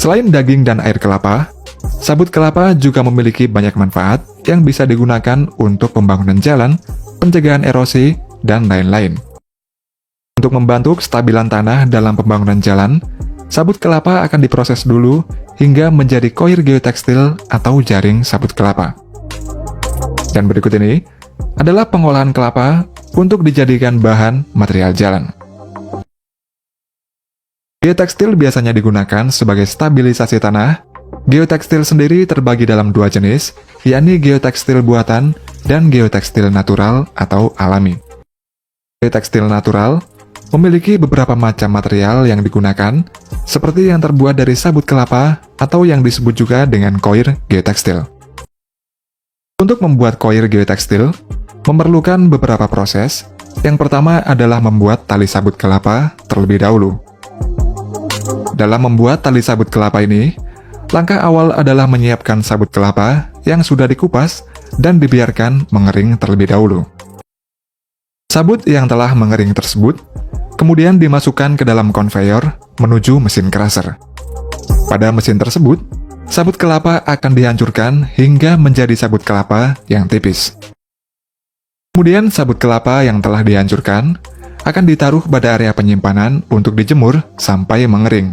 Selain daging dan air kelapa, sabut kelapa juga memiliki banyak manfaat yang bisa digunakan untuk pembangunan jalan, pencegahan erosi, dan lain-lain. Untuk membantu kestabilan tanah dalam pembangunan jalan, sabut kelapa akan diproses dulu hingga menjadi koir geotekstil atau jaring sabut kelapa. Dan berikut ini adalah pengolahan kelapa untuk dijadikan bahan material jalan. Geotekstil biasanya digunakan sebagai stabilisasi tanah. Geotekstil sendiri terbagi dalam dua jenis, yakni geotekstil buatan dan geotekstil natural atau alami. Geotekstil natural memiliki beberapa macam material yang digunakan, seperti yang terbuat dari sabut kelapa atau yang disebut juga dengan koir geotekstil. Untuk membuat koir geotekstil, memerlukan beberapa proses. Yang pertama adalah membuat tali sabut kelapa terlebih dahulu. Dalam membuat tali sabut kelapa ini, langkah awal adalah menyiapkan sabut kelapa yang sudah dikupas dan dibiarkan mengering terlebih dahulu. Sabut yang telah mengering tersebut kemudian dimasukkan ke dalam konveyor menuju mesin crusher. Pada mesin tersebut, sabut kelapa akan dihancurkan hingga menjadi sabut kelapa yang tipis. Kemudian sabut kelapa yang telah dihancurkan akan ditaruh pada area penyimpanan untuk dijemur sampai mengering.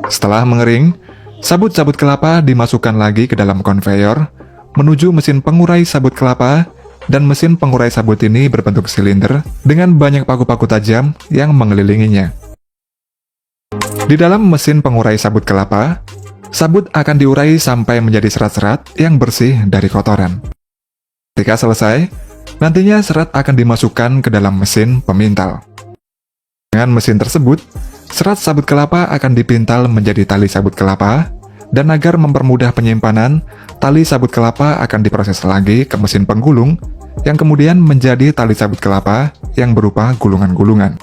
Setelah mengering, sabut-sabut kelapa dimasukkan lagi ke dalam konveyor menuju mesin pengurai sabut kelapa, dan mesin pengurai sabut ini berbentuk silinder dengan banyak paku-paku tajam yang mengelilinginya. Di dalam mesin pengurai sabut kelapa, sabut akan diurai sampai menjadi serat-serat yang bersih dari kotoran. Ketika selesai, nantinya serat akan dimasukkan ke dalam mesin pemintal. Dengan mesin tersebut, serat sabut kelapa akan dipintal menjadi tali sabut kelapa, dan agar mempermudah penyimpanan, tali sabut kelapa akan diproses lagi ke mesin penggulung, yang kemudian menjadi tali sabut kelapa yang berupa gulungan-gulungan.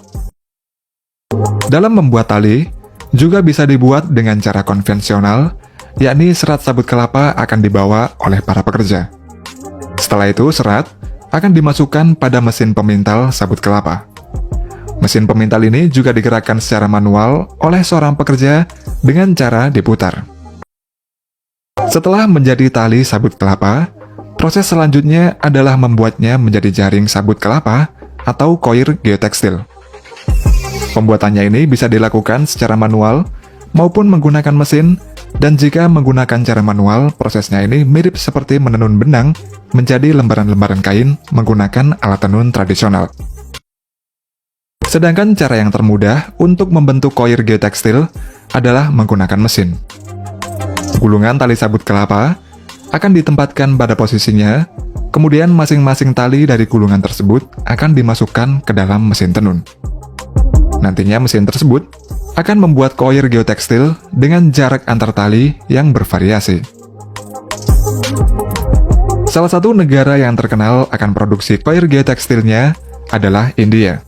Dalam membuat tali, juga bisa dibuat dengan cara konvensional, yakni serat sabut kelapa akan dibawa oleh para pekerja. Setelah itu, serat akan dimasukkan pada mesin pemintal sabut kelapa. Mesin pemintal ini juga digerakkan secara manual oleh seorang pekerja dengan cara diputar. Setelah menjadi tali sabut kelapa, proses selanjutnya adalah membuatnya menjadi jaring sabut kelapa atau koir geotekstil. Pembuatannya ini bisa dilakukan secara manual maupun menggunakan mesin, dan jika menggunakan cara manual, prosesnya ini mirip seperti menenun benang menjadi lembaran-lembaran kain menggunakan alat tenun tradisional. Sedangkan cara yang termudah untuk membentuk koir geotekstil adalah menggunakan mesin. Gulungan tali sabut kelapa akan ditempatkan pada posisinya, kemudian masing-masing tali dari gulungan tersebut akan dimasukkan ke dalam mesin tenun. Nantinya mesin tersebut akan membuat koir geotekstil dengan jarak antar tali yang bervariasi. Salah satu negara yang terkenal akan produksi koir geotekstilnya adalah India.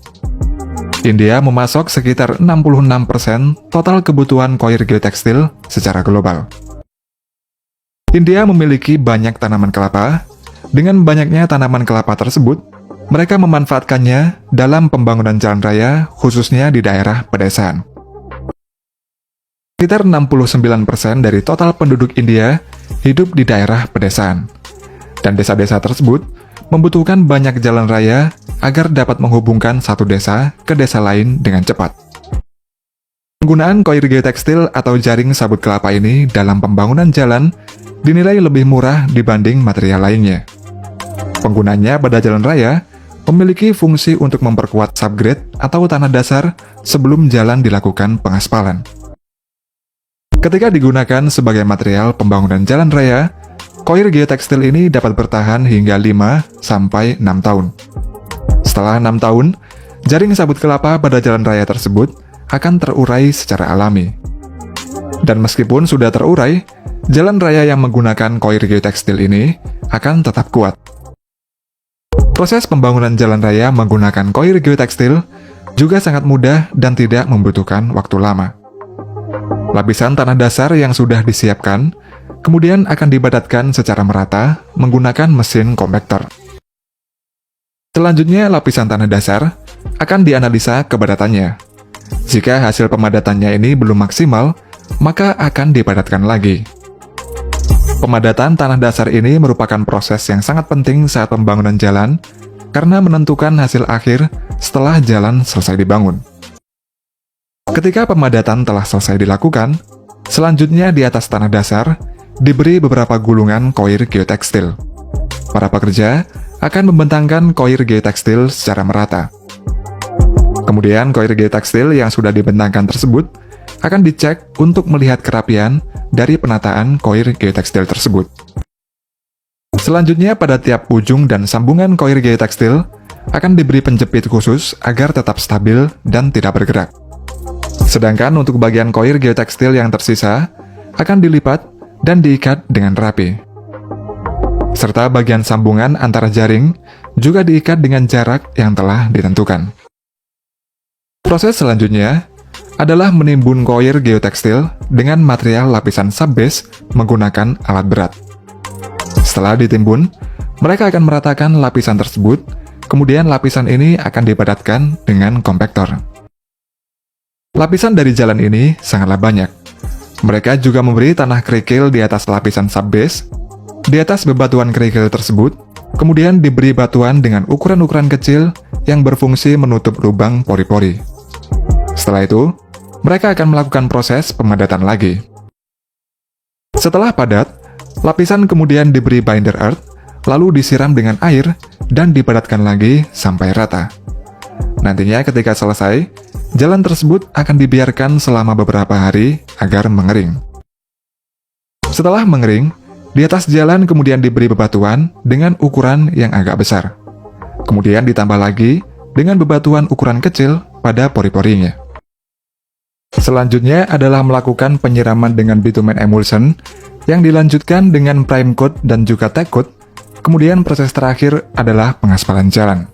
India memasok sekitar 66% total kebutuhan koir geotekstil secara global. India memiliki banyak tanaman kelapa. Dengan banyaknya tanaman kelapa tersebut, mereka memanfaatkannya dalam pembangunan jalan raya, khususnya di daerah pedesaan. Sekitar 69% dari total penduduk India hidup di daerah pedesaan, dan desa-desa tersebut membutuhkan banyak jalan raya agar dapat menghubungkan satu desa ke desa lain dengan cepat. Penggunaan koir geotekstil atau jaring sabut kelapa ini dalam pembangunan jalan dinilai lebih murah dibanding material lainnya. Penggunanya pada jalan raya memiliki fungsi untuk memperkuat subgrade atau tanah dasar sebelum jalan dilakukan pengaspalan. Ketika digunakan sebagai material pembangunan jalan raya, koir geotekstil ini dapat bertahan hingga 5-6 tahun. Setelah 6 tahun, jaring sabut kelapa pada jalan raya tersebut akan terurai secara alami. Dan meskipun sudah terurai, jalan raya yang menggunakan koir geotekstil ini akan tetap kuat. Proses pembangunan jalan raya menggunakan koir geotekstil juga sangat mudah dan tidak membutuhkan waktu lama. Lapisan tanah dasar yang sudah disiapkan kemudian akan dibadatkan secara merata menggunakan mesin kompaktor. Selanjutnya, lapisan tanah dasar akan dianalisa kepadatannya. Jika hasil pemadatannya ini belum maksimal, maka akan dipadatkan lagi. Pemadatan tanah dasar ini merupakan proses yang sangat penting saat pembangunan jalan karena menentukan hasil akhir setelah jalan selesai dibangun. Ketika pemadatan telah selesai dilakukan, selanjutnya di atas tanah dasar diberi beberapa gulungan koir geotekstil. Para pekerja akan membentangkan koir geotekstil secara merata. Kemudian koir geotekstil yang sudah dibentangkan tersebut akan dicek untuk melihat kerapian dari penataan koir geotekstil tersebut. Selanjutnya pada tiap ujung dan sambungan koir geotekstil akan diberi penjepit khusus agar tetap stabil dan tidak bergerak. Sedangkan untuk bagian koir geotekstil yang tersisa akan dilipat dan diikat dengan rapi. Serta bagian sambungan antara jaring juga diikat dengan jarak yang telah ditentukan. Proses selanjutnya adalah menimbun koir geotekstil dengan material lapisan subbase menggunakan alat berat. Setelah ditimbun, mereka akan meratakan lapisan tersebut, kemudian lapisan ini akan dipadatkan dengan kompaktor. Lapisan dari jalan ini sangatlah banyak. Mereka juga memberi tanah kerikil di atas lapisan subbase. Di atas bebatuan kerikil tersebut, kemudian diberi batuan dengan ukuran-ukuran kecil yang berfungsi menutup lubang pori-pori. Setelah itu, mereka akan melakukan proses pemadatan lagi. Setelah padat, lapisan kemudian diberi binder earth, lalu disiram dengan air dan dipadatkan lagi sampai rata. Nantinya ketika selesai, jalan tersebut akan dibiarkan selama beberapa hari agar mengering. Setelah mengering, di atas jalan kemudian diberi bebatuan dengan ukuran yang agak besar. Kemudian ditambah lagi dengan bebatuan ukuran kecil pada pori-porinya. Selanjutnya adalah melakukan penyiraman dengan bitumen emulsion yang dilanjutkan dengan prime coat dan juga tack coat. Kemudian proses terakhir adalah pengaspalan jalan.